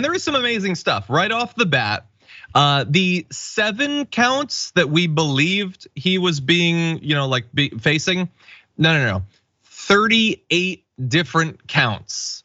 there is some amazing stuff right off the bat. The 7 counts that we believed he was being, facing, no, 38 different counts.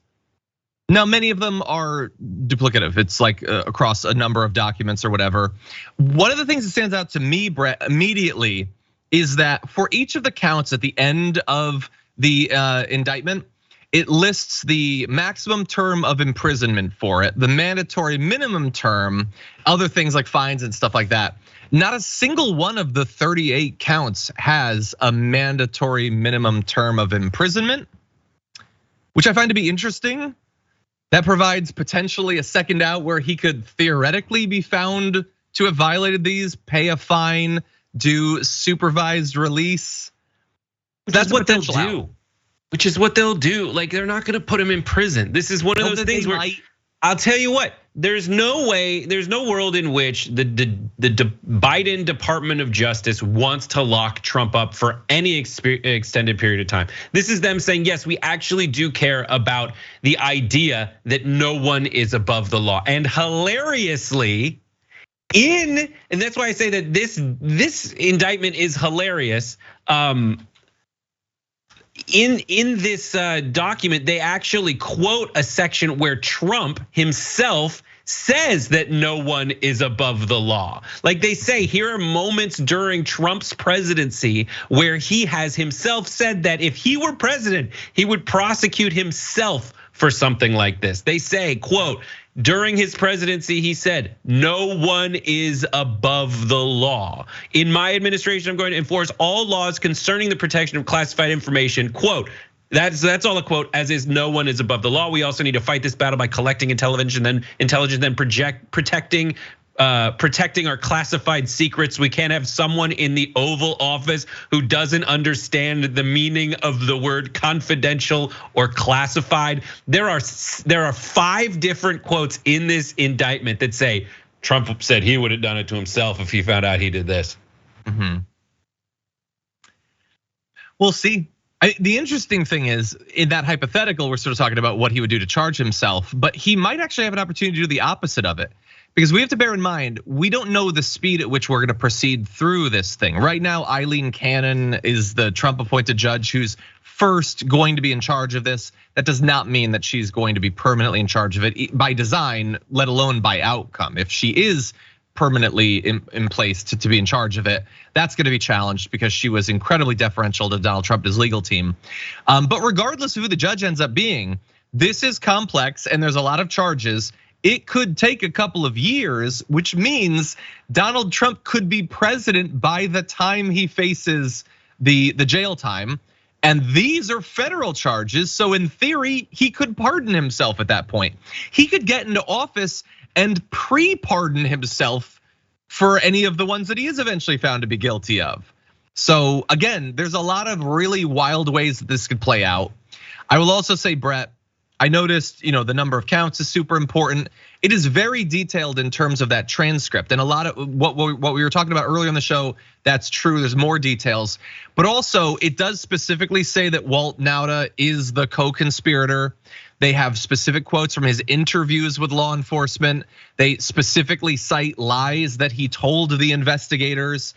Now, many of them are duplicative. It's like across a number of documents or whatever. One of the things that stands out to me, Brett, immediately is that for each of the counts at the end of the indictment, it lists the maximum term of imprisonment for it, the mandatory minimum term, other things like fines and stuff like that. Not a single one of the 38 counts has a mandatory minimum term of imprisonment, which I find to be interesting. That provides potentially a second out where he could theoretically be found to have violated these, pay a fine, do supervised release. That's what they'll do. Which is what they'll do. Like, they're not gonna put him in prison. This is one of those things where I'll tell you what, there's no way, there's no world in which the Biden Department of Justice wants to lock Trump up for any extended period of time. This is them saying, yes, we actually do care about the idea that no one is above the law. And hilariously, and that's why I say that this indictment is hilarious. In this document, they actually quote a section where Trump himself says that no one is above the law. Like they say, here are moments during Trump's presidency where he has himself said that if he were president, he would prosecute himself for something like this. They say, quote, during his presidency, he said, no one is above the law. In my administration, I'm going to enforce all laws concerning the protection of classified information. Quote, that's all a quote, as is no one is above the law. We also need to fight this battle by collecting intelligence, then protecting our classified secrets. We can't have someone in the Oval Office who doesn't understand the meaning of the word confidential or classified. There are 5 different quotes in this indictment that say Trump said he would have done it to himself if he found out he did this. We'll see. The interesting thing is, in that hypothetical, we're sort of talking about what he would do to charge himself, but he might actually have an opportunity to do the opposite of it. Because we have to bear in mind, we don't know the speed at which we're gonna proceed through this thing. Right now, Eileen Cannon is the Trump appointed judge who's first going to be in charge of this. That does not mean that she's going to be permanently in charge of it by design, let alone by outcome. If she is permanently in place to be in charge of it, that's gonna be challenged because she was incredibly deferential to Donald Trump, his legal team. But regardless of who the judge ends up being, this is complex and there's a lot of charges. It could take a couple of years, which means Donald Trump could be president by the time he faces the jail time. And these are federal charges, so in theory, he could pardon himself at that point. He could get into office and pre-pardon himself for any of the ones that he is eventually found to be guilty of. So again, there's a lot of really wild ways that this could play out. I will also say, Brett, I noticed, the number of counts is super important. It is very detailed in terms of that transcript, and a lot of what we were talking about earlier in the show, that's true. There's more details, but also it does specifically say that Walt Nauta is the co-conspirator. They have specific quotes from his interviews with law enforcement. They specifically cite lies that he told the investigators.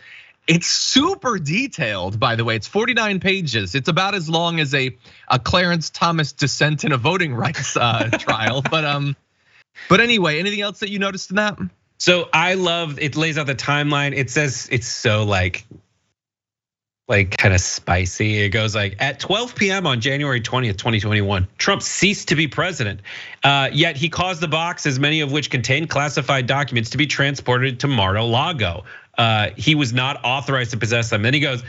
It's super detailed, by the way. It's 49 pages. It's about as long as a Clarence Thomas dissent in a voting rights trial. But anyway, anything else that you noticed in that? So I love, it lays out the timeline. It says it's so like kind of spicy. It goes like, at 12 p.m. on January 20th, 2021, Trump ceased to be president. Yet he caused the boxes, many of which contained classified documents, to be transported to Mar-a-Lago. He was not authorized to possess them. Then he goes,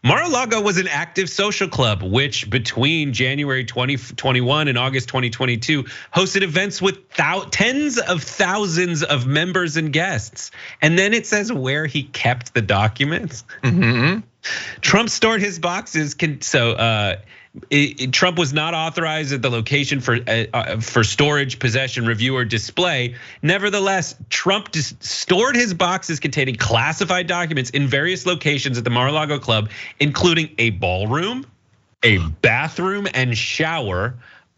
Mar-a-Lago was an active social club, which between January 2021 and August 2022 hosted events with tens of thousands of members and guests. And then it says where he kept the documents. Trump stored his boxes. Trump was not authorized at the location for storage, possession, review, or display. Nevertheless, Trump stored his boxes containing classified documents in various locations at the Mar-a-Lago club, including a ballroom, a bathroom and shower,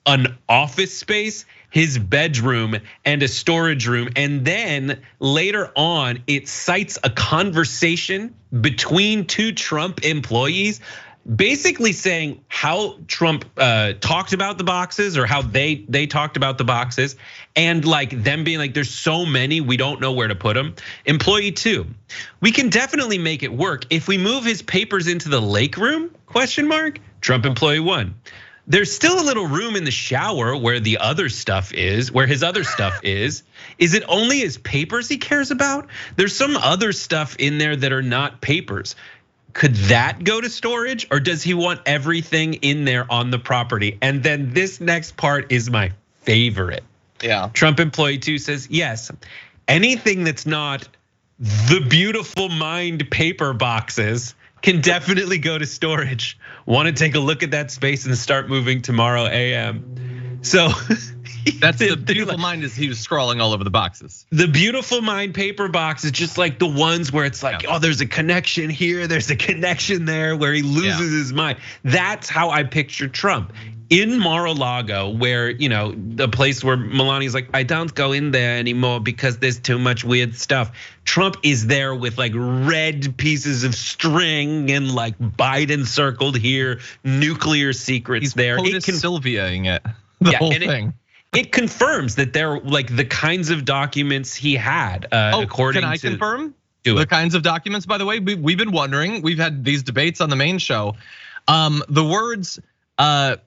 an office space, his bedroom and a storage room. And then later on, it cites a conversation between two Trump employees, basically saying how Trump talked about the boxes, or how they talked about the boxes, and like them being like, there's so many, we don't know where to put them. Employee 2, we can definitely make it work if we move his papers into the lake room, ? Trump employee 1, there's still a little room in the shower where the other stuff is, where his other stuff is. Is it only his papers he cares about? There's some other stuff in there that are not papers. Could that go to storage, or does he want everything in there on the property? And then this next part is my favorite. Yeah. Trump employee 2 says, yes, anything that's not the beautiful mind paper boxes can definitely go to storage. Want to take a look at that space and start moving tomorrow AM. So that's the beautiful mind, is he was scrolling all over the boxes. The beautiful mind paper box is just like the ones where it's like, oh, there's a connection here, there's a connection there, where he loses his mind. That's how I picture Trump. In Mar-a-Lago, where, the place where Melania's like, I don't go in there anymore because there's too much weird stuff. Trump is there with like red pieces of string and like Biden circled here, nuclear secrets. He's there. Sylviaing it. The whole thing. It confirms that they're like the kinds of documents he had. According can I to confirm the kinds of documents? By the way, we've been wondering. We've had these debates on the main show. The words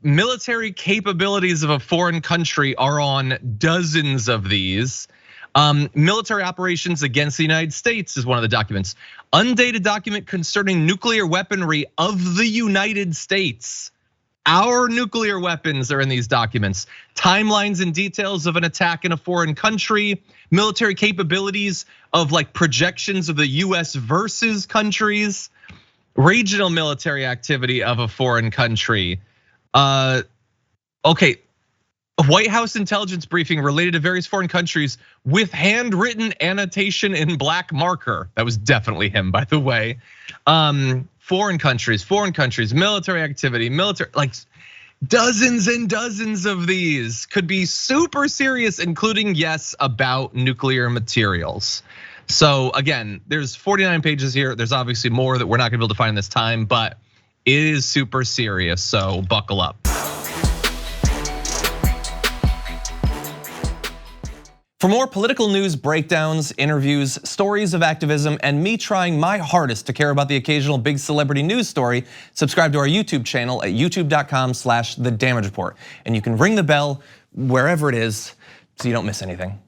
military capabilities of a foreign country are on dozens of these. Military operations against the United States is one of the documents. Undated document concerning nuclear weaponry of the United States. Our nuclear weapons are in these documents. Timelines and details of an attack in a foreign country. Military capabilities of like projections of the US versus countries. Regional military activity of a foreign country. Okay, a White House intelligence briefing related to various foreign countries with handwritten annotation in black marker. That was definitely him, by the way. Foreign countries, military activity, like dozens and dozens of these could be super serious, including, yes, about nuclear materials. So again, there's 49 pages here. There's obviously more that we're not gonna be able to find in this time, but it is super serious, so buckle up. For more political news, breakdowns, interviews, stories of activism, and me trying my hardest to care about the occasional big celebrity news story, subscribe to our YouTube channel at youtube.com/The Damage Report. And you can ring the bell wherever it is so you don't miss anything.